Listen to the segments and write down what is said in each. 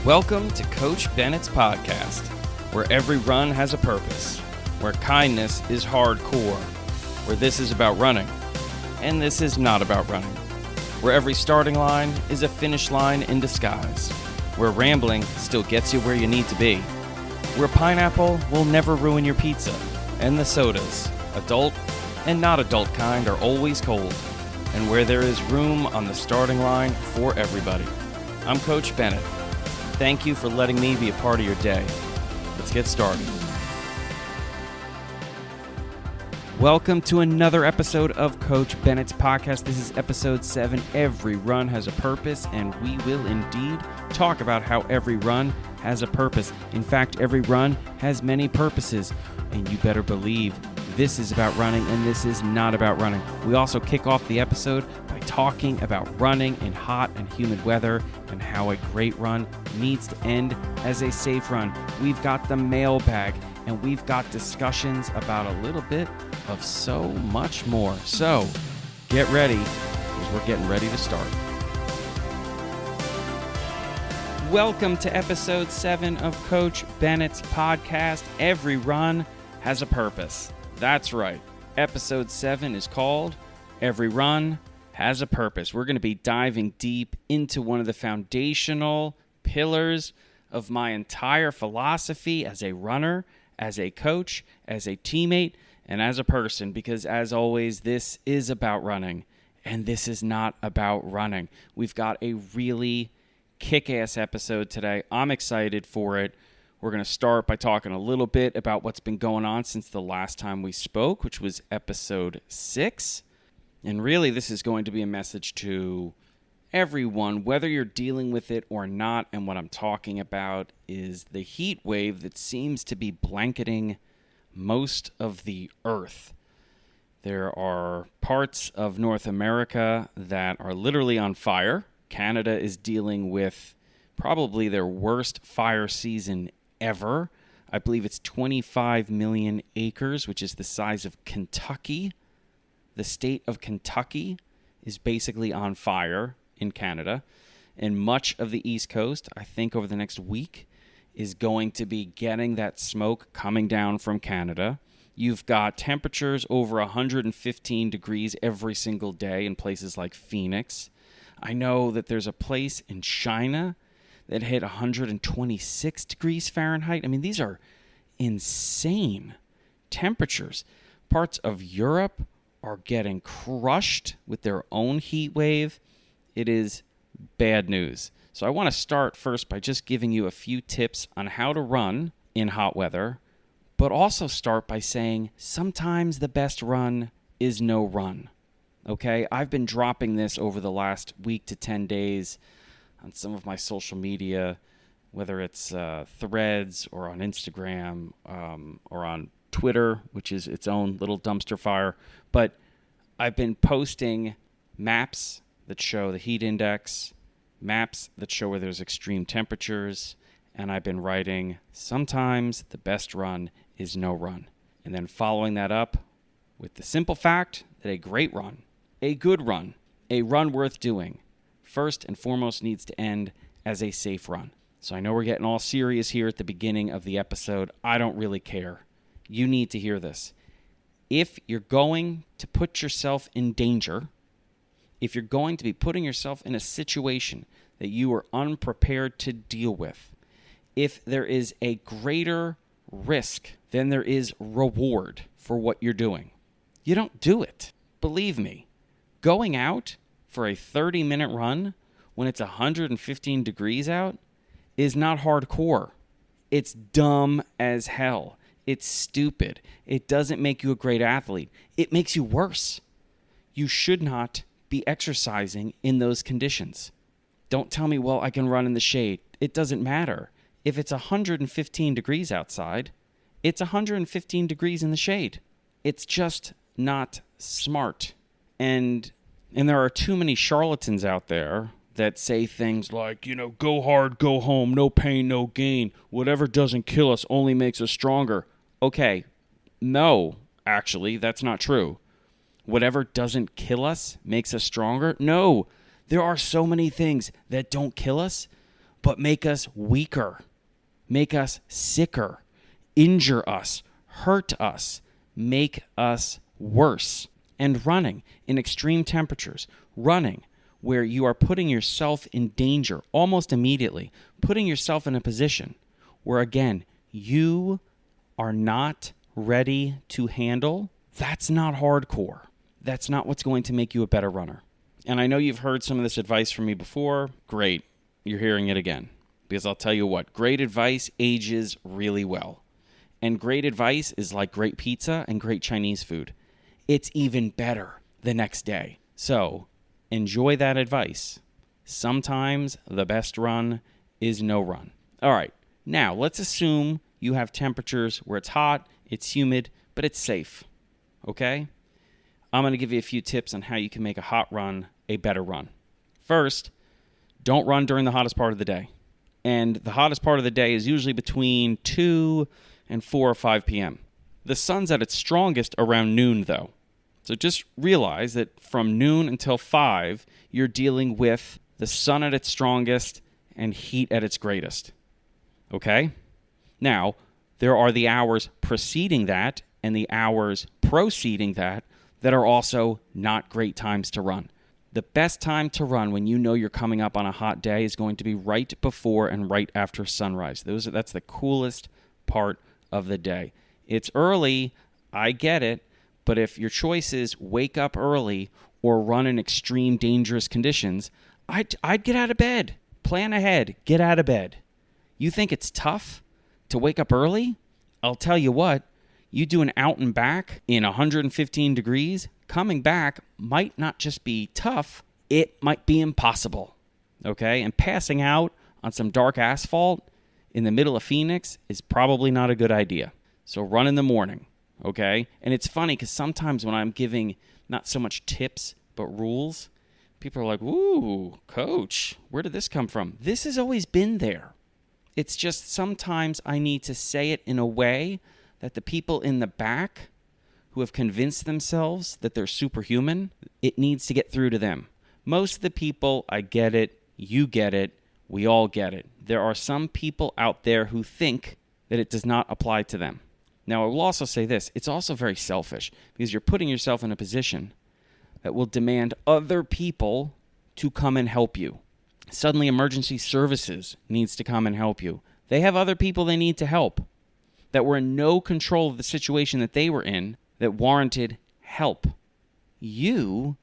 Welcome to Coach Bennett's podcast, where every run has a purpose, where kindness is hardcore, where this is about running, and this is not about running, where every starting line is a finish line in disguise, where rambling still gets you where you need to be, where pineapple will never ruin your pizza, and the sodas, adult and not adult kind, are always cold, and where there is room on the starting line for everybody. I'm Coach Bennett. Thank you for letting me be a part of your day. Let's get started. Welcome to another episode of Coach Bennett's podcast. This is episode 7. Every run has a purpose, and we will indeed talk about how every run has a purpose. In fact, every run has many purposes, and you better believe this is about running and this is not about running. We also kick off the episode by talking about running in hot and humid weather and how a great run needs to end as a safe run. We've got the mailbag and we've got discussions about a little bit of so much more. So get ready, because we're getting ready to start. Welcome to episode 7 of Coach Bennett's podcast. Every run has a purpose. That's right. Episode 7 is called Every Run Has a Purpose. We're going to be diving deep into one of the foundational pillars of my entire philosophy as a runner, as a coach, as a teammate, and as a person, because as always, this is about running, and this is not about running. We've got a really kick-ass episode today. I'm excited for it. We're going to start by talking a little bit about what's been going on since the last time we spoke, which was episode 6. And really, this is going to be a message to everyone, whether you're dealing with it or not. And what I'm talking about is the heat wave that seems to be blanketing most of the earth. There are parts of North America that are literally on fire. Canada is dealing with probably their worst fire season ever. I believe it's 25 million acres, which is the size of Kentucky. The state of Kentucky is basically on fire in Canada. And much of the East Coast, I think over the next week, is going to be getting that smoke coming down from Canada. You've got temperatures over 115 degrees every single day in places like Phoenix. I know that there's a place in China that hit 126 degrees Fahrenheit. I mean, these are insane temperatures. Parts of Europe are getting crushed with their own heat wave. It is bad news. So I want to start first by just giving you a few tips on how to run in hot weather, but also start by saying sometimes the best run is no run. Okay? I've been dropping this over the last week to 10 days on some of my social media, whether it's Threads or on Instagram or on Twitter, which is its own little dumpster fire. But I've been posting maps that show the heat index, maps that show where there's extreme temperatures, and I've been writing, sometimes the best run is no run. And then following that up with the simple fact that a great run, a good run, a run worth doing, first and foremost needs to end as a safe run. So I know we're getting all serious here at the beginning of the episode. I don't really care. You need to hear this. If you're going to put yourself in danger, if you're going to be putting yourself in a situation that you are unprepared to deal with, if there is a greater risk than there is reward for what you're doing, you don't do it. Believe me, going out for a 30-minute run when it's 115 degrees out is not hardcore. It's dumb as hell. It's stupid. It doesn't make you a great athlete. It makes you worse. You should not be exercising in those conditions. Don't tell me, well, I can run in the shade. It doesn't matter. If it's 115 degrees outside, it's 115 degrees in the shade. It's just not smart. And there are too many charlatans out there that say things like, go hard, go home, no pain, no gain. Whatever doesn't kill us only makes us stronger. Okay, no, actually, that's not true. Whatever doesn't kill us makes us stronger? No, there are so many things that don't kill us, but make us weaker, make us sicker, injure us, hurt us, make us worse. And running in extreme temperatures, running where you are putting yourself in danger almost immediately, putting yourself in a position where, again, you are not ready to handle, that's not hardcore. That's not what's going to make you a better runner. And I know you've heard some of this advice from me before. Great. You're hearing it again. Because I'll tell you what, great advice ages really well. And great advice is like great pizza and great Chinese food. It's even better the next day. So enjoy that advice. Sometimes the best run is no run. All right. Now, let's assume you have temperatures where it's hot, it's humid, but it's safe. Okay? I'm going to give you a few tips on how you can make a hot run a better run. First, don't run during the hottest part of the day. And the hottest part of the day is usually between 2 and 4 or 5 p.m. The sun's at its strongest around noon, though. So just realize that from noon until 5, you're dealing with the sun at its strongest and heat at its greatest. Okay? Now, there are the hours preceding that and the hours proceeding that are also not great times to run. The best time to run when you know you're coming up on a hot day is going to be right before and right after sunrise. That's the coolest part of the day. It's early, I get it, but if your choice is wake up early or run in extreme dangerous conditions, I'd get out of bed. Plan ahead. Get out of bed. You think it's tough to wake up early? I'll tell you what, you do an out and back in 115 degrees, coming back might not just be tough, it might be impossible. Okay? And passing out on some dark asphalt in the middle of Phoenix is probably not a good idea. So run in the morning. Okay? And it's funny because sometimes when I'm giving not so much tips but rules, people are like, ooh, coach, where did this come from? This has always been there. It's just sometimes I need to say it in a way that the people in the back who have convinced themselves that they're superhuman, it needs to get through to them. Most of the people, I get it, you get it, we all get it. There are some people out there who think that it does not apply to them. Now, I will also say this, it's also very selfish because you're putting yourself in a position that will demand other people to come and help you. Suddenly, emergency services needs to come and help you. They have other people they need to help that were in no control of the situation that they were in that warranted help. You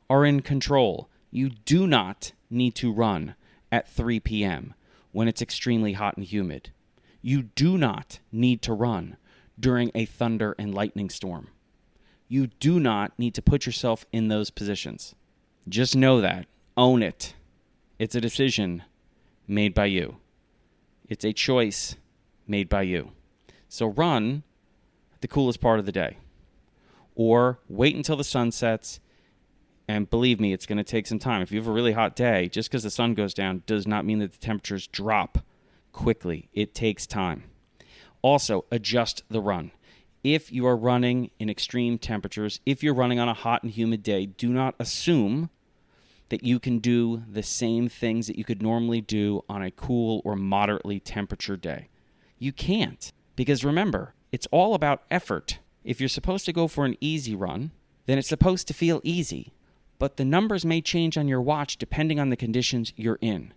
are in control. You do not need to run at 3 p.m. when it's extremely hot and humid. You do not need to run during a thunder and lightning storm. You do not need to put yourself in those positions. Just know that. Own it. It's a decision made by you. It's a choice made by you. So run at the coolest part of the day. Or wait until the sun sets, and believe me, it's going to take some time. If you have a really hot day, just because the sun goes down does not mean that the temperatures drop quickly. It takes time. Also, adjust the run. If you are running in extreme temperatures, if you're running on a hot and humid day, do not assume that you can do the same things that you could normally do on a cool or moderately temperature day. You can't. Because remember, it's all about effort. If you're supposed to go for an easy run, then it's supposed to feel easy. But the numbers may change on your watch depending on the conditions you're in.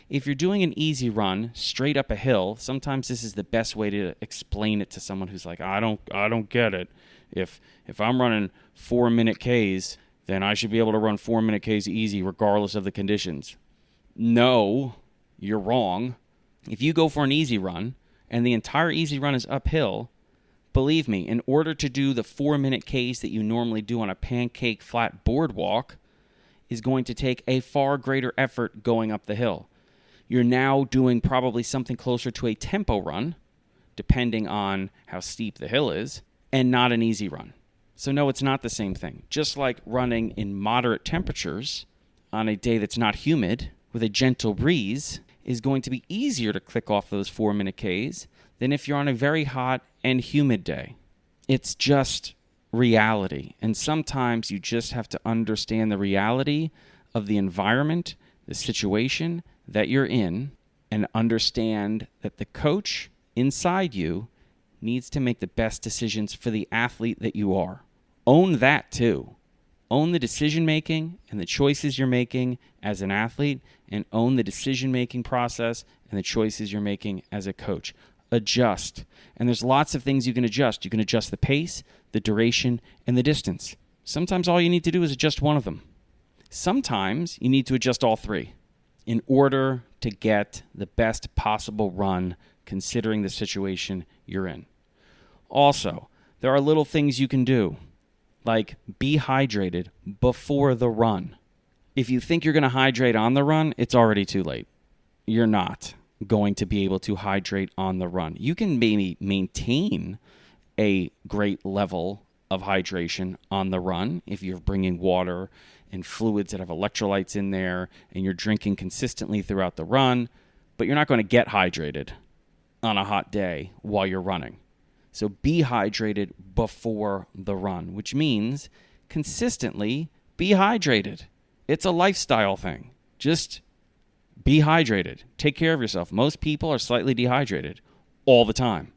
If you're doing an easy run straight up a hill, sometimes this is the best way to explain it to someone who's like, I don't get it. If I'm running 4-minute Ks, then I should be able to run 4-minute Ks easy regardless of the conditions. No, you're wrong. If you go for an easy run, and the entire easy run is uphill, believe me, in order to do the 4-minute Ks that you normally do on a pancake flat boardwalk is going to take a far greater effort going up the hill. You're now doing probably something closer to a tempo run, depending on how steep the hill is, and not an easy run. So no, it's not the same thing. Just like running in moderate temperatures on a day that's not humid with a gentle breeze is going to be easier to click off those 4-minute Ks than if you're on a very hot and humid day. It's just reality. And sometimes you just have to understand the reality of the environment, the situation that you're in, and understand that the coach inside you needs to make the best decisions for the athlete that you are. Own that too. Own the decision-making and the choices you're making as an athlete, and own the decision-making process and the choices you're making as a coach. Adjust. And there's lots of things you can adjust. You can adjust the pace, the duration, and the distance. Sometimes all you need to do is adjust one of them. Sometimes you need to adjust all three in order to get the best possible run considering the situation you're in. Also, there are little things you can do, like be hydrated before the run. If you think you're going to hydrate on the run, it's already too late. You're not going to be able to hydrate on the run. You can maybe maintain a great level of hydration on the run if you're bringing water and fluids that have electrolytes in there and you're drinking consistently throughout the run, but you're not going to get hydrated on a hot day while you're running. So be hydrated before the run, which means consistently be hydrated. It's a lifestyle thing. Just be hydrated. Take care of yourself. Most people are slightly dehydrated all the time,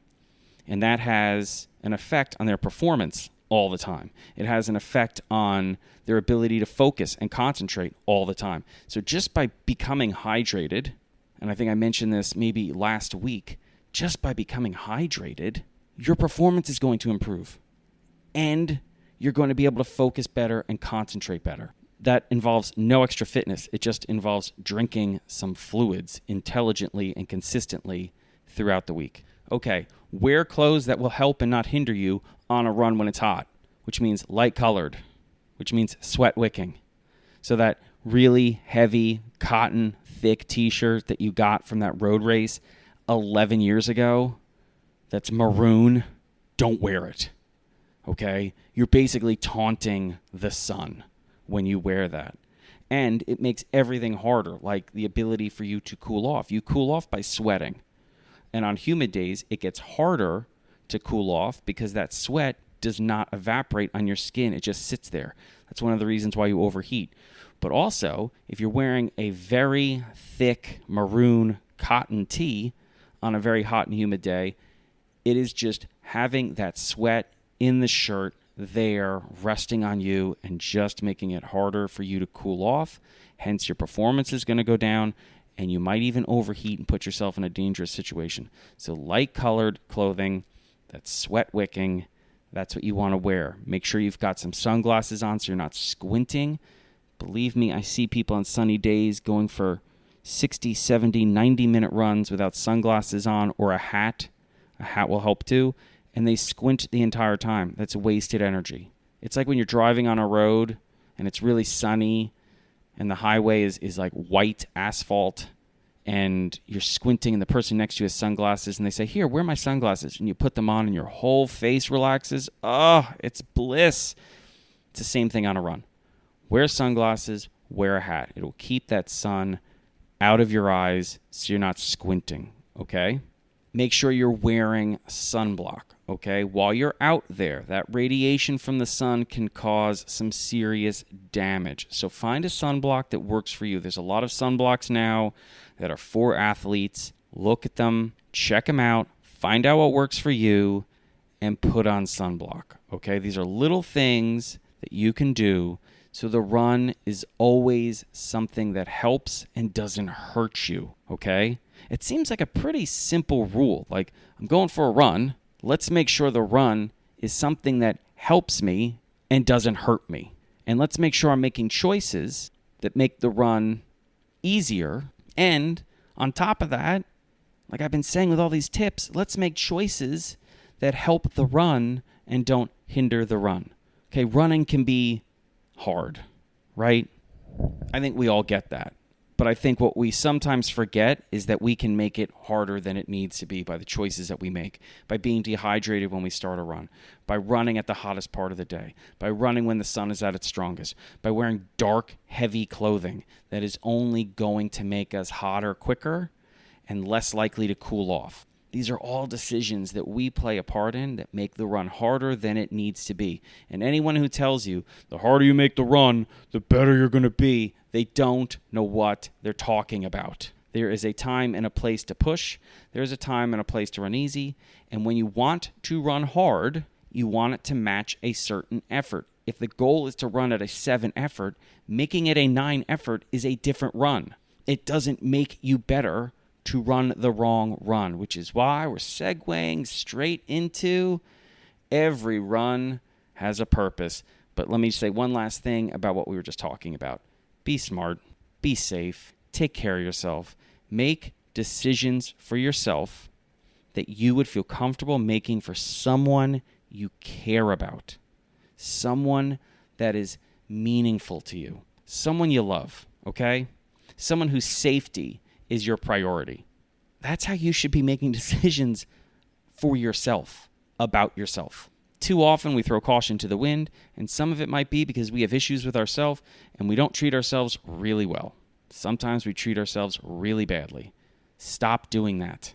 and that has an effect on their performance all the time. It has an effect on their ability to focus and concentrate all the time. So just by becoming hydrated, and I think I mentioned this maybe last week, just by becoming hydrated, your performance is going to improve. And you're going to be able to focus better and concentrate better. That involves no extra fitness. It just involves drinking some fluids intelligently and consistently throughout the week. Okay, wear clothes that will help and not hinder you on a run when it's hot, which means light colored, which means sweat wicking. So that really heavy cotton thick t-shirt that you got from that road race 11 years ago, that's maroon, don't wear it. Okay? You're basically taunting the sun when you wear that. And it makes everything harder, like the ability for you to cool off. You cool off by sweating. And on humid days, it gets harder to cool off because that sweat does not evaporate on your skin. It just sits there. That's one of the reasons why you overheat. But also, if you're wearing a very thick maroon cotton tee on a very hot and humid day, it is just having that sweat in the shirt there resting on you and just making it harder for you to cool off. Hence, your performance is going to go down, and you might even overheat and put yourself in a dangerous situation. So light-colored clothing that's sweat-wicking, that's what you want to wear. Make sure you've got some sunglasses on so you're not squinting. Believe me, I see people on sunny days going for 60, 70, 90-minute runs without sunglasses on or a hat. A hat will help too. And they squint the entire time. That's wasted energy. It's like when you're driving on a road and it's really sunny and the highway is like white asphalt and you're squinting and the person next to you has sunglasses and they say, "Here, wear my sunglasses." And you put them on and your whole face relaxes. Oh, it's bliss. It's the same thing on a run. Wear sunglasses, wear a hat. It'll keep that sun out of your eyes so you're not squinting, okay? Make sure you're wearing sunblock, okay? While you're out there, that radiation from the sun can cause some serious damage. So find a sunblock that works for you. There's a lot of sunblocks now that are for athletes. Look at them, check them out, find out what works for you, and put on sunblock, okay? These are little things that you can do so the run is always something that helps and doesn't hurt you, okay? It seems like a pretty simple rule. Like, I'm going for a run. Let's make sure the run is something that helps me and doesn't hurt me. And let's make sure I'm making choices that make the run easier. And on top of that, like I've been saying with all these tips, let's make choices that help the run and don't hinder the run. Okay, running can be hard, right? I think we all get that. But I think what we sometimes forget is that we can make it harder than it needs to be by the choices that we make, by being dehydrated when we start a run, by running at the hottest part of the day, by running when the sun is at its strongest, by wearing dark, heavy clothing that is only going to make us hotter quicker and less likely to cool off. These are all decisions that we play a part in that make the run harder than it needs to be. And anyone who tells you the harder you make the run, the better you're going to be, they don't know what they're talking about. There is a time and a place to push. There is a time and a place to run easy. And when you want to run hard, you want it to match a certain effort. If the goal is to run at a 7 effort, making it a 9 effort is a different run. It doesn't make you better to run the wrong run, which is why we're segueing straight into every run has a purpose. But let me say one last thing about what we were just talking about. Be smart, be safe, take care of yourself, make decisions for yourself that you would feel comfortable making for someone you care about, someone that is meaningful to you, someone you love, okay? Someone whose safety is your priority. That's how you should be making decisions for yourself, about yourself. Too often we throw caution to the wind, and some of it might be because we have issues with ourselves and we don't treat ourselves really well. Sometimes we treat ourselves really badly. Stop doing that.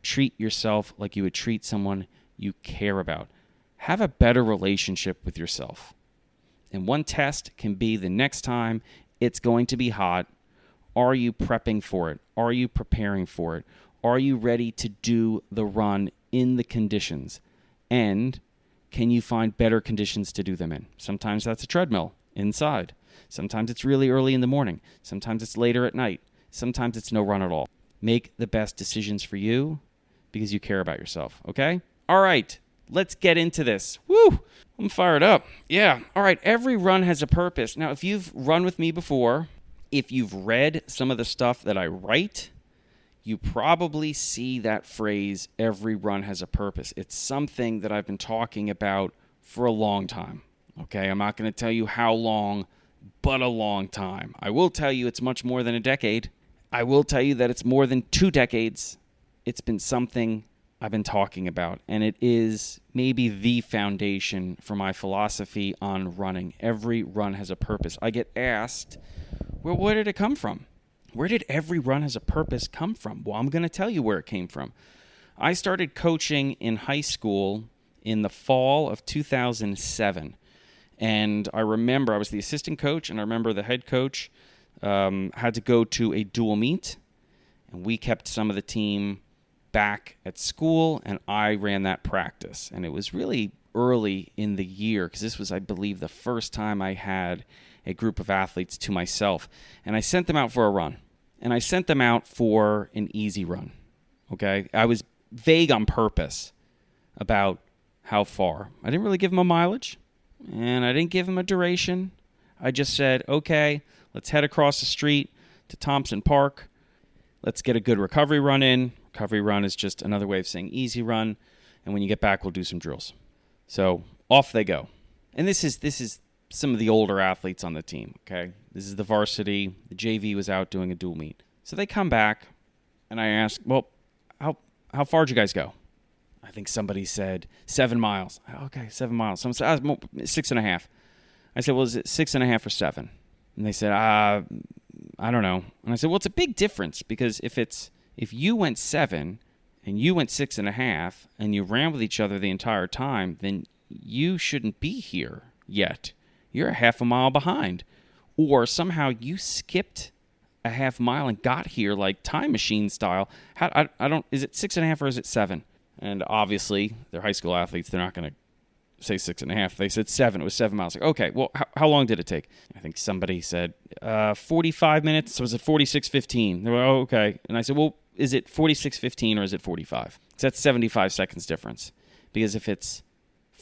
Treat yourself like you would treat someone you care about. Have a better relationship with yourself. And one test can be the next time it's going to be hot. Are you prepping for it? Are you preparing for it? Are you ready to do the run in the conditions? And can you find better conditions to do them in? Sometimes that's a treadmill inside. Sometimes it's really early in the morning. Sometimes it's later at night. Sometimes it's no run at all. Make the best decisions for you because you care about yourself, okay? All right, let's get into this. Woo! I'm fired up. Yeah. All right, every run has a purpose. Now, if you've run with me before, if you've read some of the stuff that I write, you probably see that phrase, every run has a purpose. It's something that I've been talking about for a long time, okay? I'm not going to tell you how long, but a long time. I will tell you it's much more than a decade. I will tell you that it's more than 2 decades. It's been something I've been talking about, and it is maybe the foundation for my philosophy on running. Every run has a purpose. I get asked, well, where did it come from? Where did every run has a purpose come from? Well, I'm going to tell you where it came from. I started coaching in high school in the fall of 2007. And I remember I was the assistant coach, and I remember the head coach had to go to a dual meet. And we kept some of the team back at school, and I ran that practice. And it was really early in the year because this was, I believe, the first time I had a group of athletes to myself. And I sent them out for a run. And I sent them out for an easy run, okay? I was vague on purpose about how far. I didn't really give them a mileage, and I didn't give them a duration. I just said, okay, let's head across the street to Thompson Park. Let's get a good recovery run in. Recovery run is just another way of saying easy run. And when you get back, we'll do some drills. So off they go. And this is some of the older athletes on the team, okay? This is the varsity. The JV was out doing a dual meet. So they come back, and I ask, well, how far did you guys go? I think somebody said 7 miles. Okay, 7 miles. Someone said 6.5. I said, well, is it 6.5 or 7? And they said, I don't know. And I said, well, it's a big difference because if you went 7 and you went 6.5 and you ran with each other the entire time, then you shouldn't be here yet. You're a half a mile behind. Or somehow you skipped a half mile and got here like time machine style. Is it 6.5 or is it 7? And obviously, they're high school athletes. They're not going to say 6.5. They said 7. It was 7 miles. Like, okay, well, how long did it take? I think somebody said 45 minutes. So was it 46:15? They were, oh, okay. And I said, well, is it 46:15 or is it 45? So that's 75 seconds difference. Because if it's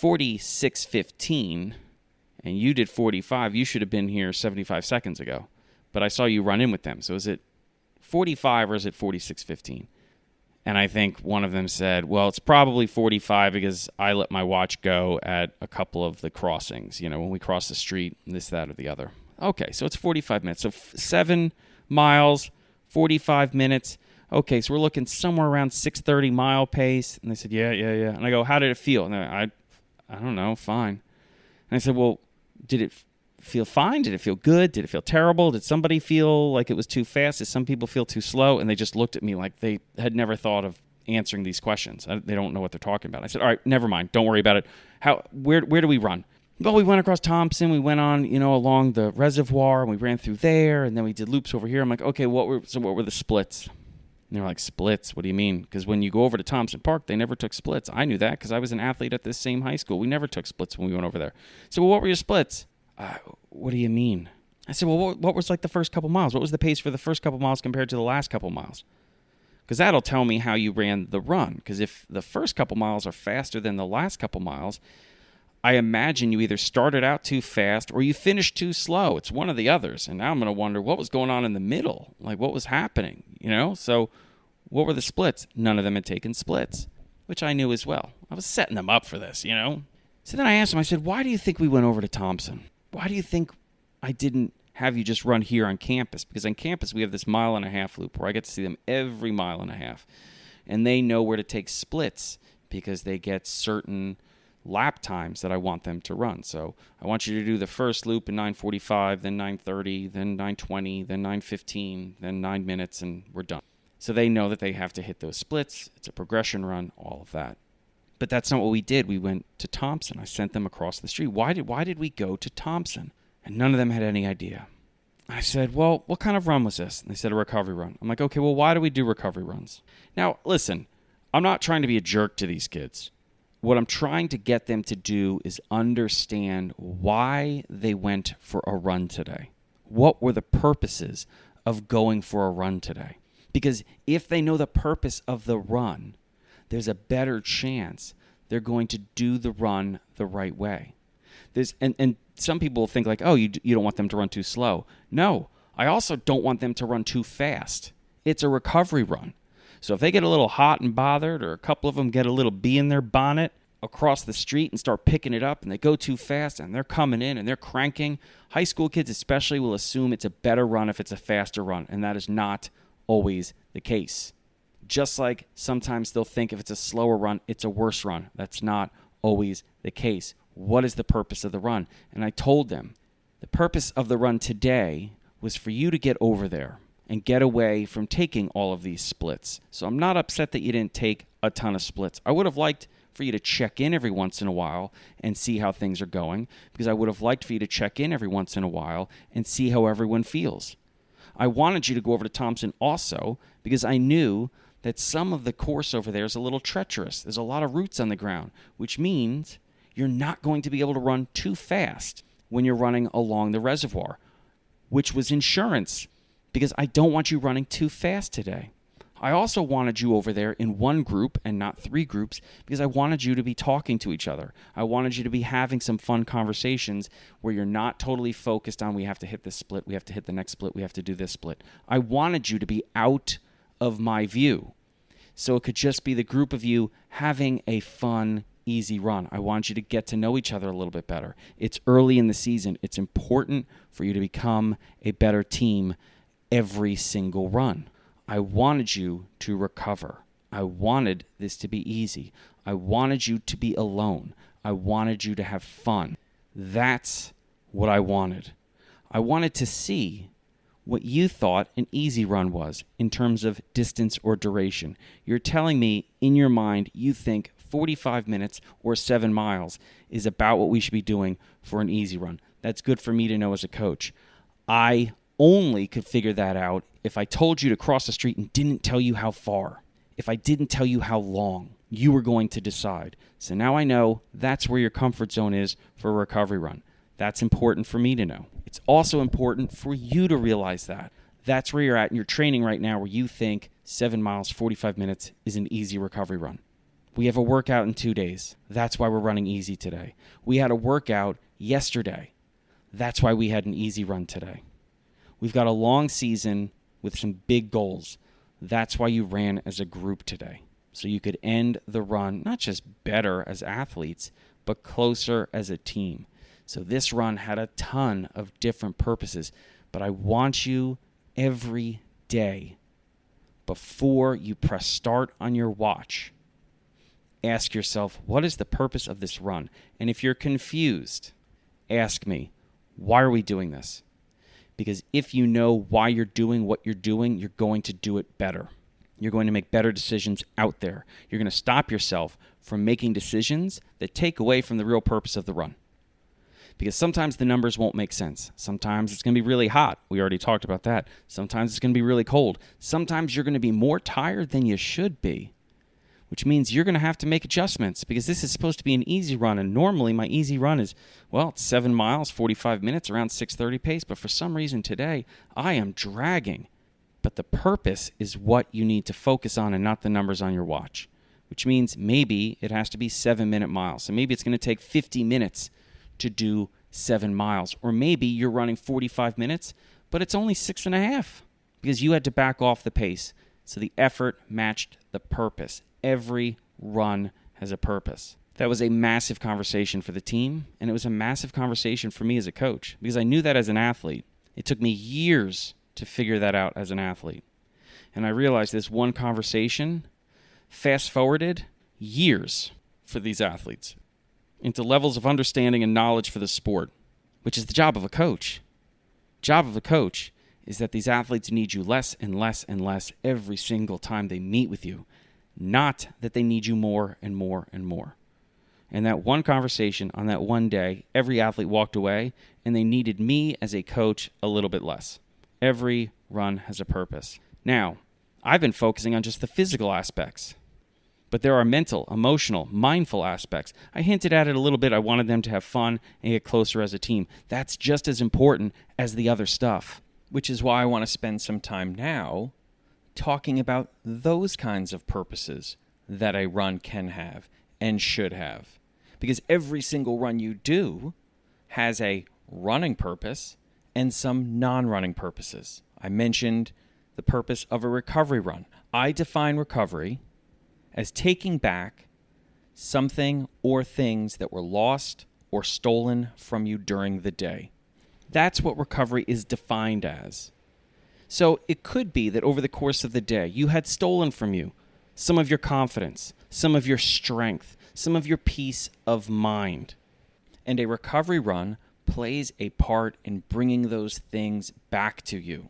46:15 and you did 45, you should have been here 75 seconds ago. But I saw you run in with them. So is it 45 or is it 46:15? And I think one of them said, well, it's probably 45 because I let my watch go at a couple of the crossings, when we cross the street, this, that, or the other. Okay, so it's 45 minutes. So 7 miles, 45 minutes. Okay, so we're looking somewhere around 6:30 mile pace. And they said, yeah. And I go, how did it feel? And I don't know, fine. And I said, well, did it feel fine? Did it feel good? Did it feel terrible? Did somebody feel like it was too fast? Did some people feel too slow? And they just looked at me like they had never thought of answering these questions. They don't know what they're talking about. I said, all right, never mind. Don't worry about it. Where do we run? Well, we went across Thompson. We went on, along the reservoir, and we ran through there, and then we did loops over here. I'm like, okay, what were the splits? And they're like, splits? What do you mean? Because when you go over to Thompson Park, they never took splits. I knew that because I was an athlete at this same high school. We never took splits when we went over there. So, well, what were your splits? What do you mean? I said, well, what was like the first couple miles? What was the pace for the first couple miles compared to the last couple miles? Because that'll tell me how you ran the run. Because if the first couple miles are faster than the last couple miles, I imagine you either started out too fast or you finished too slow. It's one of the others. And now I'm going to wonder what was going on in the middle. Like, what was happening, So what were the splits? None of them had taken splits, which I knew as well. I was setting them up for this, So then I asked him, I said, why do you think we went over to Thompson? Why do you think I didn't have you just run here on campus? Because on campus we have this 1.5 loop where I get to see them every 1.5. And they know where to take splits because they get certain lap times that I want them to run. So I want you to do the first loop in 9:45, then 9:30, then 9:20, then 9:15, then 9 minutes, and we're done. So they know that they have to hit those splits. It's a progression run, all of that. But that's not what we did. We went to Thompson. I sent them across the street. Why did we go to Thompson? And none of them had any idea. I said, well, what kind of run was this? And they said a recovery run. I'm like, okay, well, why do we do recovery runs? Now, listen, I'm not trying to be a jerk to these kids. What I'm trying to get them to do is understand why they went for a run today. What were the purposes of going for a run today? Because if they know the purpose of the run, there's a better chance they're going to do the run the right way. And some people think like, oh, you don't want them to run too slow. No, I also don't want them to run too fast. It's a recovery run. So if they get a little hot and bothered, or a couple of them get a little bee in their bonnet across the street and start picking it up, and they go too fast and they're coming in and they're cranking, high school kids especially will assume it's a better run if it's a faster run, and that is not always the case. Just like sometimes they'll think if it's a slower run, it's a worse run. That's not always the case. What is the purpose of the run? And I told them, the purpose of the run today was for you to get over there and get away from taking all of these splits. So I'm not upset that you didn't take a ton of splits. I would have liked for you to check in every once in a while and see how things are going, because I would have liked for you to check in every once in a while and see how everyone feels. I wanted you to go over to Thompson also because I knew that some of the course over there is a little treacherous. There's a lot of roots on the ground, which means you're not going to be able to run too fast when you're running along the reservoir, which was insurance, because I don't want you running too fast today. I also wanted you over there in one group and not 3 groups because I wanted you to be talking to each other. I wanted you to be having some fun conversations where you're not totally focused on we have to hit this split, we have to hit the next split, we have to do this split. I wanted you to be out of my view. So it could just be the group of you having a fun, easy run. I want you to get to know each other a little bit better. It's early in the season. It's important for you to become a better team every single run. I wanted you to recover. I wanted this to be easy. I wanted you to be alone. I wanted you to have fun. That's what I wanted. I wanted to see what you thought an easy run was in terms of distance or duration. You're telling me in your mind you think 45 minutes or 7 miles is about what we should be doing for an easy run. That's good for me to know as a coach. I only could figure that out if I told you to cross the street and didn't tell you how far. If I didn't tell you how long, you were going to decide. So now I know that's where your comfort zone is for a recovery run. That's important for me to know. It's also important for you to realize that. That's where you're at in your training right now, where you think 7 miles, 45 minutes is an easy recovery run. We have a workout in 2 days. That's why we're running easy today. We had a workout yesterday. That's why we had an easy run today. We've got a long season with some big goals. That's why you ran as a group today. So you could end the run not just better as athletes, but closer as a team. So this run had a ton of different purposes, but I want you every day before you press start on your watch, ask yourself, what is the purpose of this run? And if you're confused, ask me, why are we doing this? Because if you know why you're doing what you're doing, you're going to do it better. You're going to make better decisions out there. You're going to stop yourself from making decisions that take away from the real purpose of the run. because sometimes the numbers won't make sense. Sometimes it's going to be really hot. We already talked about that. Sometimes it's going to be really cold. Sometimes you're going to be more tired than you should be, which means you're going to have to make adjustments because this is supposed to be an easy run. And normally my easy run is, it's 7 miles, 45 minutes, around 6:30 pace. But for some reason today, I am dragging. But the purpose is what you need to focus on and not the numbers on your watch, which means maybe it has to be 7-minute miles. So maybe it's going to take 50 minutes to do 7 miles. Or maybe you're running 45 minutes, but it's only 6.5 because you had to back off the pace. So the effort matched the purpose. Every run has a purpose. That was a massive conversation for the team, and it was a massive conversation for me as a coach because I knew that as an athlete. It took me years to figure that out as an athlete. And I realized this one conversation fast-forwarded years for these athletes into levels of understanding and knowledge for the sport, which is the job of a coach. Job of a coach is that these athletes need you less and less and less every single time they meet with you, not that they need you more and more and more. And that one conversation on that one day, every athlete walked away and they needed me as a coach a little bit less. Every run has a purpose. Now, I've been focusing on just the physical aspects, but there are mental, emotional, mindful aspects. I hinted at it a little bit. I wanted them to have fun and get closer as a team. That's just as important as the other stuff, which is why I want to spend some time now talking about those kinds of purposes that a run can have and should have. Because every single run you do has a running purpose and some non-running purposes. I mentioned the purpose of a recovery run. I define recovery as taking back something or things that were lost or stolen from you during the day. That's what recovery is defined as. So it could be that over the course of the day, you had stolen from you some of your confidence, some of your strength, some of your peace of mind. And a recovery run plays a part in bringing those things back to you.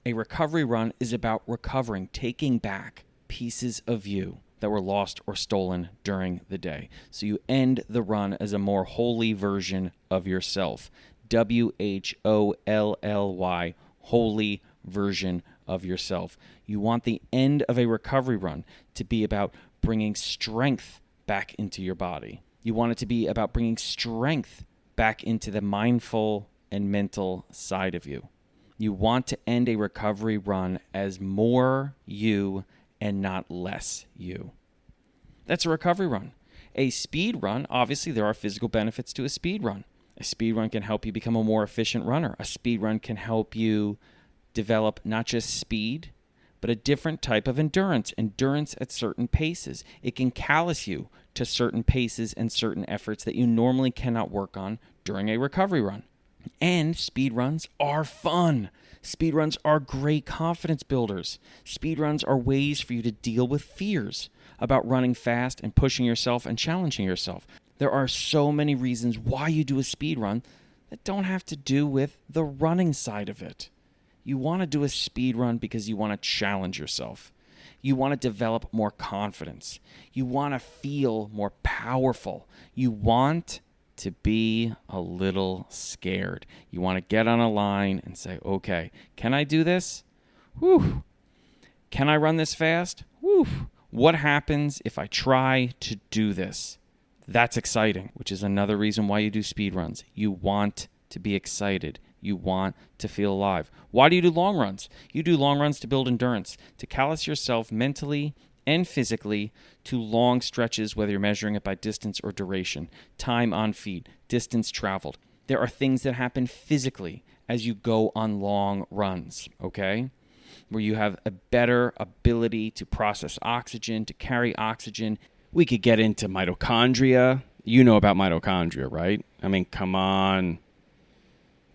A recovery run is about recovering, taking back pieces of you that were lost or stolen during the day. So you end the run as a more holy version of yourself. WHOLLY, holy version of yourself. You want the end of a recovery run to be about bringing strength back into your body. You want it to be about bringing strength back into the mindful and mental side of you. You want to end a recovery run as more you and not less you. That's a recovery run. A speed run, obviously there are physical benefits to a speed run. A speed run can help you become a more efficient runner. A speed run can help you develop not just speed, but a different type of endurance at certain paces. It can callous you to certain paces and certain efforts that you normally cannot work on during a recovery run. And speed runs are fun. Speed runs are great confidence builders. Speed runs are ways for you to deal with fears about running fast and pushing yourself and challenging yourself. There are so many reasons why you do a speed run that don't have to do with the running side of it. You want to do a speed run because you want to challenge yourself. You want to develop more confidence. You want to feel more powerful. You want to be a little scared. You want to get on a line and say, okay, can I do this? Whew. Can I run this fast? Whew. What happens if I try to do this? That's exciting, which is another reason why you do speed runs. You want to be excited. You want to feel alive. Why do you do long runs? You do long runs to build endurance, to callous yourself mentally and physically to long stretches, whether you're measuring it by distance or duration, time on feet, distance traveled. There are things that happen physically as you go on long runs, okay? Where you have a better ability to process oxygen, to carry oxygen. We could get into mitochondria. You know about mitochondria, right? I mean, come on.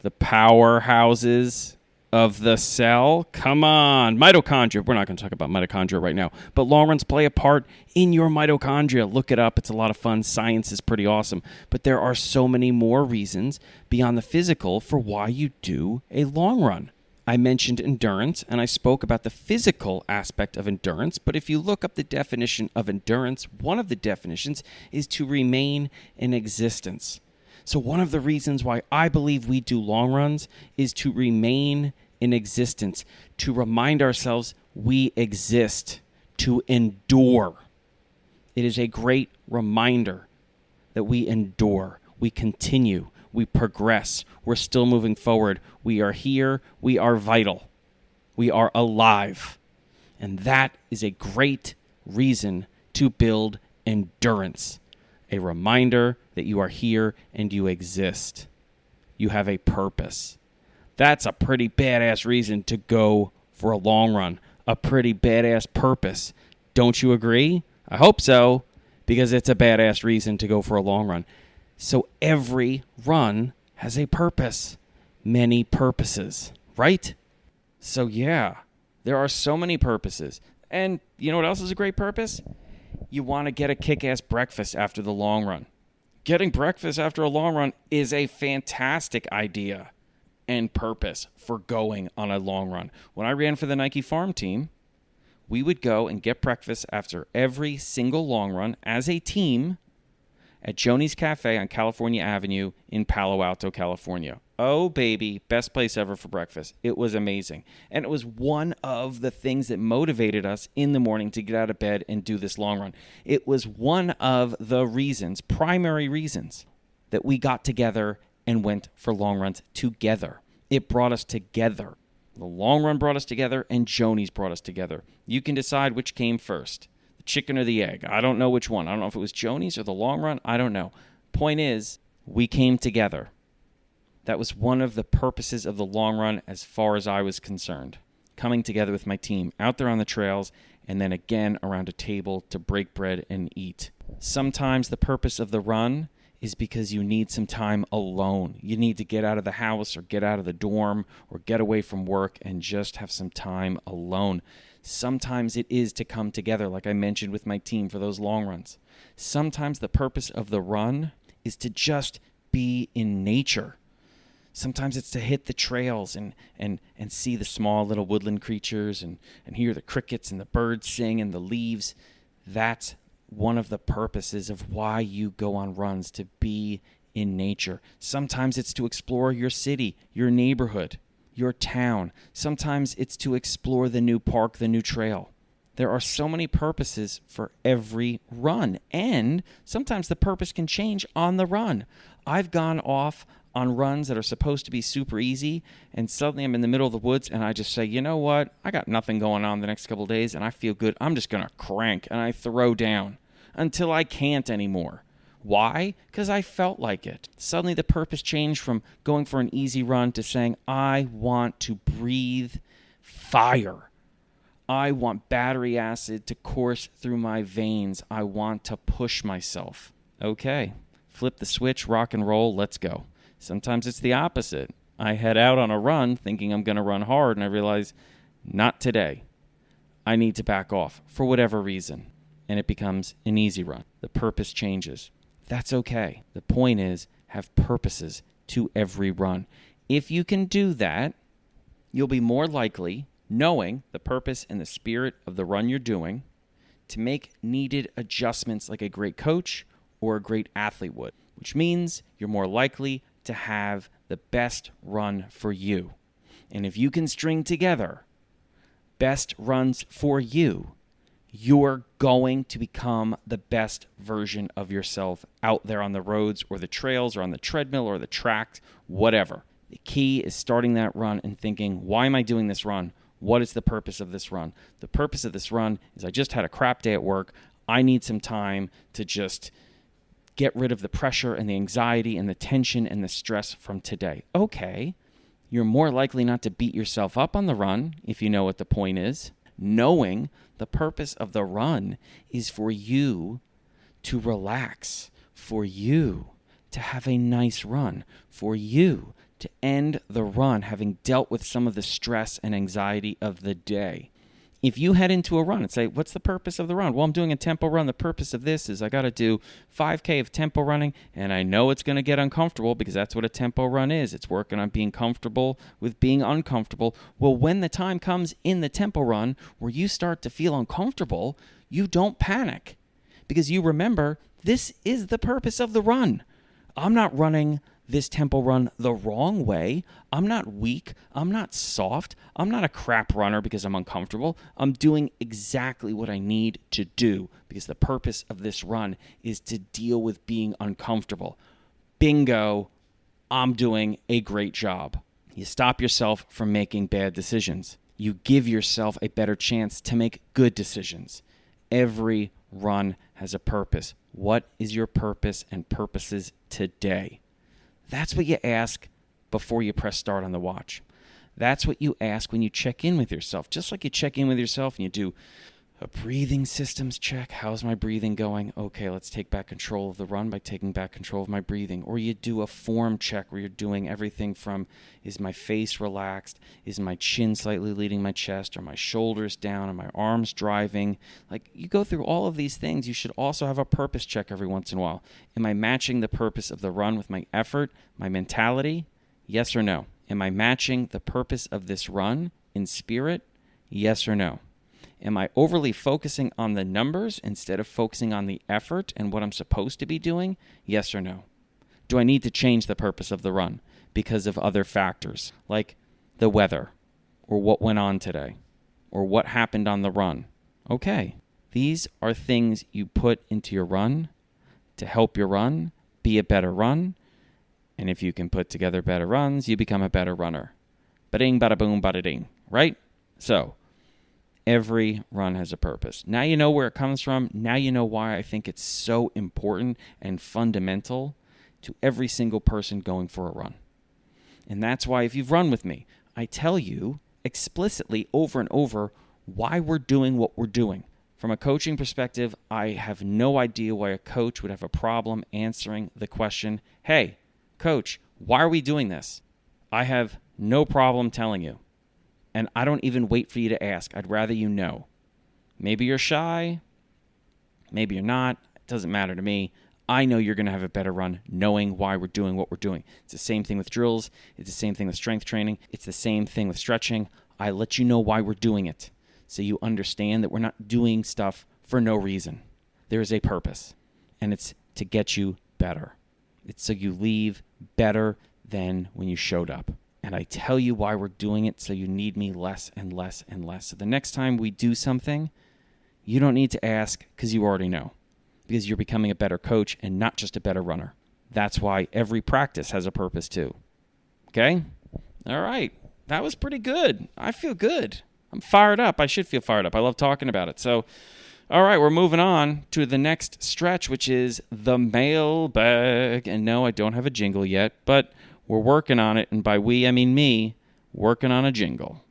The powerhouses of the cell. Come on. Mitochondria. We're not going to talk about mitochondria right now. But long runs play a part in your mitochondria. Look it up. It's a lot of fun. Science is pretty awesome. But there are so many more reasons beyond the physical for why you do a long run. I mentioned endurance, and I spoke about the physical aspect of endurance. But if you look up the definition of endurance, one of the definitions is to remain in existence. So one of the reasons why I believe we do long runs is to remain in existence, to remind ourselves we exist, to endure. It is a great reminder that we endure, we continue, we progress, we're still moving forward. We are here, we are vital, we are alive. And that is a great reason to build endurance. A reminder that you are here and you exist. You have a purpose. That's a pretty badass reason to go for a long run. A pretty badass purpose. Don't you agree? I hope so, because it's a badass reason to go for a long run. So every run has a purpose. Many purposes, right? So yeah, there are so many purposes. And you know what else is a great purpose? You want to get a kick-ass breakfast after the long run. Getting breakfast after a long run is a fantastic idea and purpose for going on a long run. When I ran for the Nike Farm team, we would go and get breakfast after every single long run as a team at Joni's Cafe on California Avenue in Palo Alto, California. Oh, baby, best place ever for breakfast. It was amazing. And it was one of the things that motivated us in the morning to get out of bed and do this long run. It was one of the reasons, primary reasons, that we got together and went for long runs together. It brought us together. The long run brought us together, and Joni's brought us together. You can decide which came first, the chicken or the egg. I don't know which one. I don't know if it was Joni's or the long run. I don't know. Point is, we came together. That was one of the purposes of the long run as far as I was concerned. Coming together with my team out there on the trails and then again around a table to break bread and eat. Sometimes the purpose of the run is because you need some time alone. You need to get out of the house or get out of the dorm or get away from work and just have some time alone. Sometimes it is to come together, like I mentioned with my team for those long runs. Sometimes the purpose of the run is to just be in nature. Sometimes it's to hit the trails and see the small little woodland creatures and hear the crickets and the birds sing and the leaves. That's one of the purposes of why you go on runs, to be in nature. Sometimes it's to explore your city, your neighborhood, your town. Sometimes it's to explore the new park, the new trail. There are so many purposes for every run, and sometimes the purpose can change on the run. I've gone off on runs that are supposed to be super easy, and suddenly I'm in the middle of the woods, and I just say, you know what? I got nothing going on the next couple of days, and I feel good. I'm just going to crank, and I throw down until I can't anymore. Why? Because I felt like it. Suddenly the purpose changed from going for an easy run to saying, I want to breathe fire. I want battery acid to course through my veins. I want to push myself. Okay, flip the switch, rock and roll, let's go. Sometimes it's the opposite. I head out on a run thinking I'm going to run hard, and I realize, not today. I need to back off for whatever reason, and it becomes an easy run. The purpose changes. That's okay. The point is, have purposes to every run. If you can do that, you'll be more likely, knowing the purpose and the spirit of the run you're doing, to make needed adjustments like a great coach or a great athlete would, which means you're more likely to have the best run for you. And if you can string together best runs for you, you're going to become the best version of yourself out there on the roads or the trails or on the treadmill or the tracks, whatever. The key is starting that run and thinking, why am I doing this run? What is the purpose of this run? The purpose of this run is I just had a crap day at work. I need some time to just get rid of the pressure and the anxiety and the tension and the stress from today. Okay, you're more likely not to beat yourself up on the run if you know what the point is. Knowing the purpose of the run is for you to relax, for you to have a nice run, for you to end the run having dealt with some of the stress and anxiety of the day. If you head into a run and say, what's the purpose of the run? Well, I'm doing a tempo run. The purpose of this is I got to do 5K of tempo running, and I know it's going to get uncomfortable because that's what a tempo run is. It's working on being comfortable with being uncomfortable. Well, when the time comes in the tempo run where you start to feel uncomfortable, you don't panic because you remember this is the purpose of the run. I'm not running this tempo run the wrong way. I'm not weak. I'm not soft. I'm not a crap runner because I'm uncomfortable. I'm doing exactly what I need to do because the purpose of this run is to deal with being uncomfortable. Bingo, I'm doing a great job. You stop yourself from making bad decisions. You give yourself a better chance to make good decisions. Every run has a purpose. What is your purpose and purposes today? That's what you ask before you press start on the watch. That's what you ask when you check in with yourself. Just like you check in with yourself and you do a breathing systems check. How's my breathing going? Okay, let's take back control of the run by taking back control of my breathing. Or you do a form check where you're doing everything from, is my face relaxed? Is my chin slightly leading my chest? Are my shoulders down? Are my arms driving? Like, you go through all of these things. You should also have a purpose check every once in a while. Am I matching the purpose of the run with my effort, my mentality? Yes or no? Am I matching the purpose of this run in spirit? Yes or no? Am I overly focusing on the numbers instead of focusing on the effort and what I'm supposed to be doing? Yes or no? Do I need to change the purpose of the run because of other factors, like the weather, or what went on today, or what happened on the run? Okay, these are things you put into your run to help your run be a better run, and if you can put together better runs, you become a better runner. Ba-ding, bada-boom, bada-ding, right? So, every run has a purpose. Now you know where it comes from. Now you know why I think it's so important and fundamental to every single person going for a run. And that's why if you've run with me, I tell you explicitly over and over why we're doing what we're doing. From a coaching perspective, I have no idea why a coach would have a problem answering the question, hey, coach, why are we doing this? I have no problem telling you. And I don't even wait for you to ask. I'd rather you know. Maybe you're shy. Maybe you're not. It doesn't matter to me. I know you're going to have a better run knowing why we're doing what we're doing. It's the same thing with drills. It's the same thing with strength training. It's the same thing with stretching. I let you know why we're doing it so you understand that we're not doing stuff for no reason. There is a purpose, and it's to get you better. It's so you leave better than when you showed up. And I tell you why we're doing it so you need me less and less and less. So the next time we do something, you don't need to ask because you already know. Because you're becoming a better coach and not just a better runner. That's why every practice has a purpose too. Okay? All right. That was pretty good. I feel good. I'm fired up. I should feel fired up. I love talking about it. So, all right, we're moving on to the next stretch, which is the mailbag. And no, I don't have a jingle yet, but we're working on it, and by we, I mean me, working on a jingle.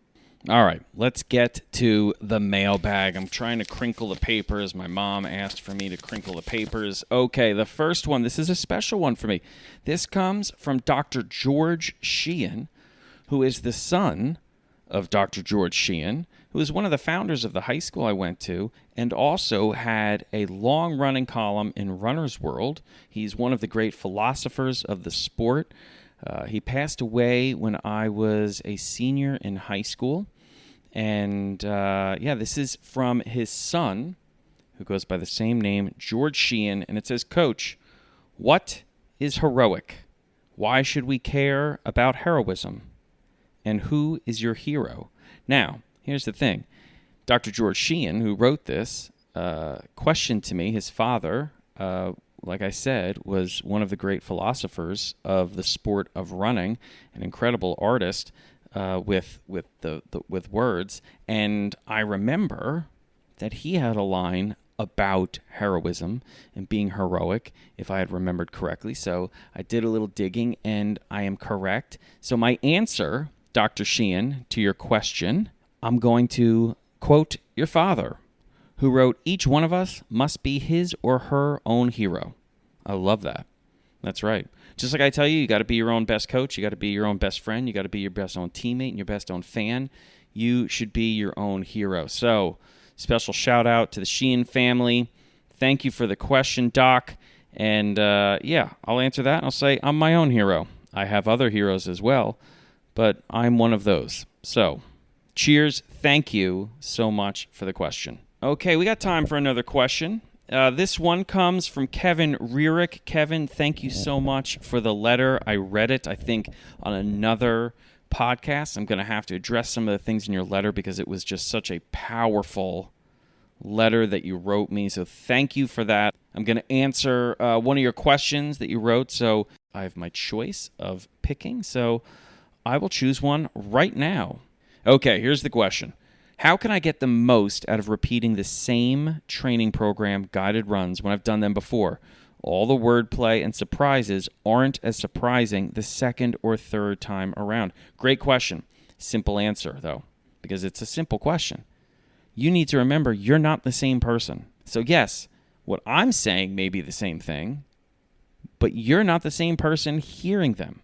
All right, let's get to the mailbag. I'm trying to crinkle the papers. My mom asked for me to crinkle the papers. Okay, the first one, this is a special one for me. This comes from Dr. George Sheehan, who is the son of Dr. George Sheehan, who is one of the founders of the high school I went to, and also had a long-running column in Runner's World. He's one of the great philosophers of the sport. He passed away when I was a senior in high school. And, this is from his son, who goes by the same name, George Sheehan. And it says, Coach, what is heroic? Why should we care about heroism? And who is your hero? Now, here's the thing. Dr. George Sheehan, who wrote this, questioned to me, his father, like I said, was one of the great philosophers of the sport of running, an incredible artist with words. And I remember that he had a line about heroism and being heroic, if I had remembered correctly. So I did a little digging, and I am correct. So my answer, Dr. Sheehan, to your question, I'm going to quote your father, who wrote, each one of us must be his or her own hero. I love that. That's right. Just like I tell you, you got to be your own best coach. You got to be your own best friend. You got to be your best own teammate and your best own fan. You should be your own hero. So, special shout out to the Sheehan family. Thank you for the question, Doc. And I'll answer that and I'll say I'm my own hero. I have other heroes as well, but I'm one of those. So, cheers. Thank you so much for the question. Okay, we got time for another question. This one comes from Kevin Rierick. Kevin, thank you so much for the letter. I read it, I think, on another podcast. I'm going to have to address some of the things in your letter because it was just such a powerful letter that you wrote me. So thank you for that. I'm going to answer one of your questions that you wrote. So I have my choice of picking. So I will choose one right now. Okay, here's the question. How can I get the most out of repeating the same training program guided runs when I've done them before? All the wordplay and surprises aren't as surprising the second or third time around. Great question. Simple answer, though, because it's a simple question. You need to remember you're not the same person. So yes, what I'm saying may be the same thing, but you're not the same person hearing them.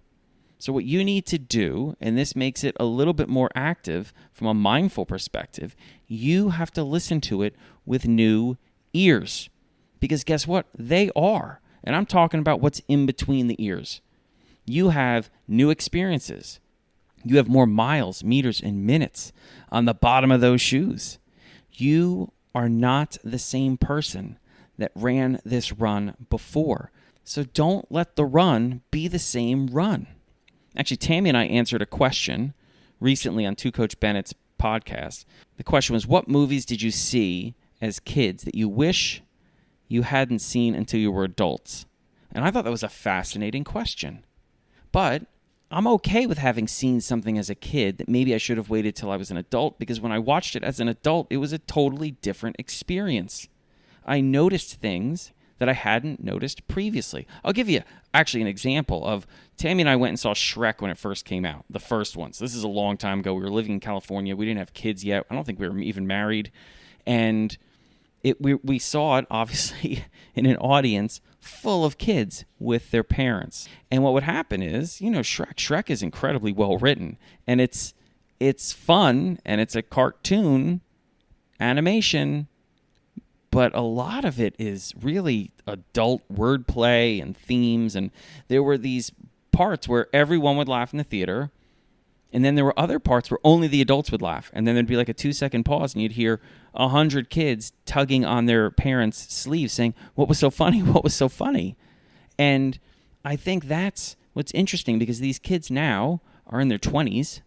So what you need to do, and this makes it a little bit more active from a mindful perspective, you have to listen to it with new ears. Because guess what? They are. And I'm talking about what's in between the ears. You have new experiences. You have more miles, meters, and minutes on the bottom of those shoes. You are not the same person that ran this run before. So don't let the run be the same run. Actually, Tammy and I answered a question recently on Coach Bennett's podcast. The question was, what movies did you see as kids that you wish you hadn't seen until you were adults? And I thought that was a fascinating question. But I'm okay with having seen something as a kid that maybe I should have waited till I was an adult, because when I watched it as an adult, it was a totally different experience. I noticed things that I hadn't noticed previously. I'll give you actually an example of Tammy and I went and saw Shrek when it first came out, the first one. So this is a long time ago. We were living in California. We didn't have kids yet. I don't think we were even married. And we saw it, obviously, in an audience full of kids with their parents. And what would happen is, Shrek is incredibly well written. And it's fun, and it's a cartoon animation, but a lot of it is really adult wordplay and themes. And there were these parts where everyone would laugh in the theater. And then there were other parts where only the adults would laugh. And then there'd be like a 2-second pause, and you'd hear 100 kids tugging on their parents' sleeves saying, "What was so funny? What was so funny?" And I think that's what's interesting, because these kids now are in their 20s.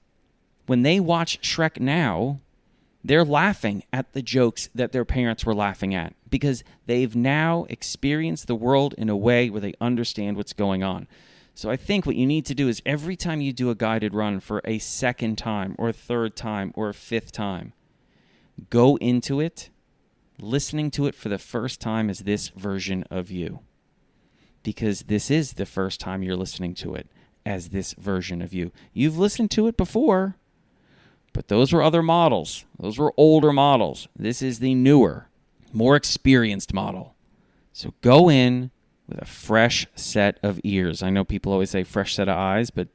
When they watch Shrek now, they're laughing at the jokes that their parents were laughing at, because they've now experienced the world in a way where they understand what's going on. So I think what you need to do is every time you do a guided run for a second time or a third time or a fifth time, go into it listening to it for the first time as this version of you. Because this is the first time you're listening to it as this version of you. You've listened to it before, but those were other models. Those were older models. This is the newer, more experienced model. So go in with a fresh set of ears. I know people always say fresh set of eyes, but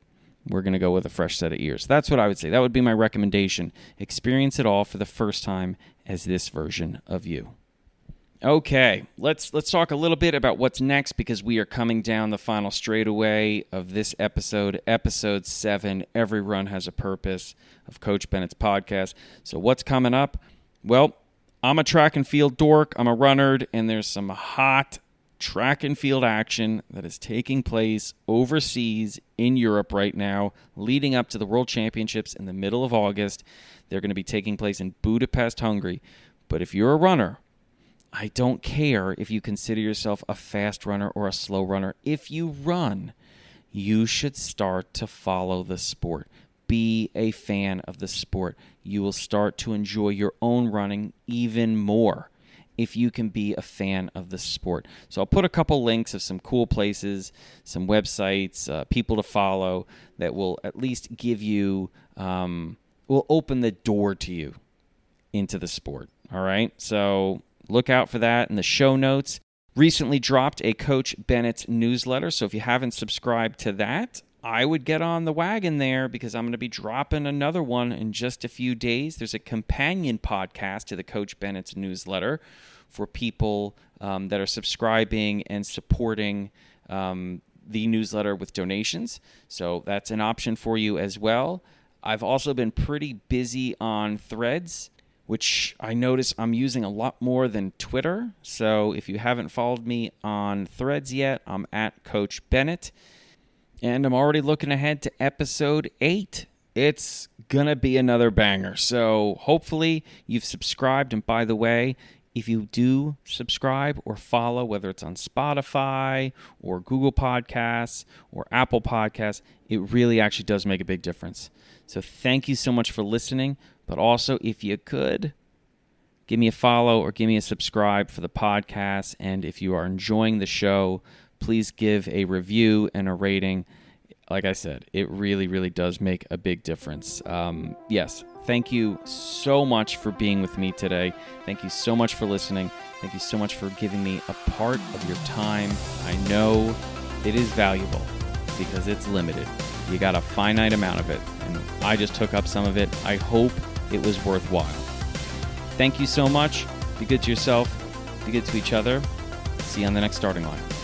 we're going to go with a fresh set of ears. That's what I would say. That would be my recommendation. Experience it all for the first time as this version of you. Okay, let's talk a little bit about what's next, because we are coming down the final straightaway of this episode, episode 7, Every Run Has a Purpose, of Coach Bennett's podcast. So what's coming up? Well, I'm a track and field dork. I'm a runner, and there's some hot track and field action that is taking place overseas in Europe right now, leading up to the World Championships in the middle of August. They're going to be taking place in Budapest, Hungary. But if you're a runner, I don't care if you consider yourself a fast runner or a slow runner. If you run, you should start to follow the sport. Be a fan of the sport. You will start to enjoy your own running even more if you can be a fan of the sport. So I'll put a couple links of some cool places, some websites, people to follow that will at least give you, will open the door to you into the sport. All right? So look out for that in the show notes. Recently dropped a Coach Bennett newsletter, so if you haven't subscribed to that, I would get on the wagon there, because I'm going to be dropping another one in just a few days. There's a companion podcast to the Coach Bennett's newsletter for people that are subscribing and supporting the newsletter with donations. So that's an option for you as well. I've also been pretty busy on Threads which I notice I'm using a lot more than Twitter. So if you haven't followed me on Threads yet, I'm at Coach Bennett. And I'm already looking ahead to episode 8. It's going to be another banger. So hopefully you've subscribed. And by the way, if you do subscribe or follow, whether it's on Spotify or Google Podcasts or Apple Podcasts, it really actually does make a big difference. So thank you so much for listening. But also, if you could, give me a follow or give me a subscribe for the podcast. And if you are enjoying the show, please give a review and a rating. Like I said, it really, really does make a big difference. Yes, thank you so much for being with me today. Thank you so much for listening. Thank you so much for giving me a part of your time. I know it is valuable because it's limited. You got a finite amount of it, and I just took up some of it. I hope it was worthwhile. Thank you so much. Be good to yourself. Be good to each other. See you on the next starting line.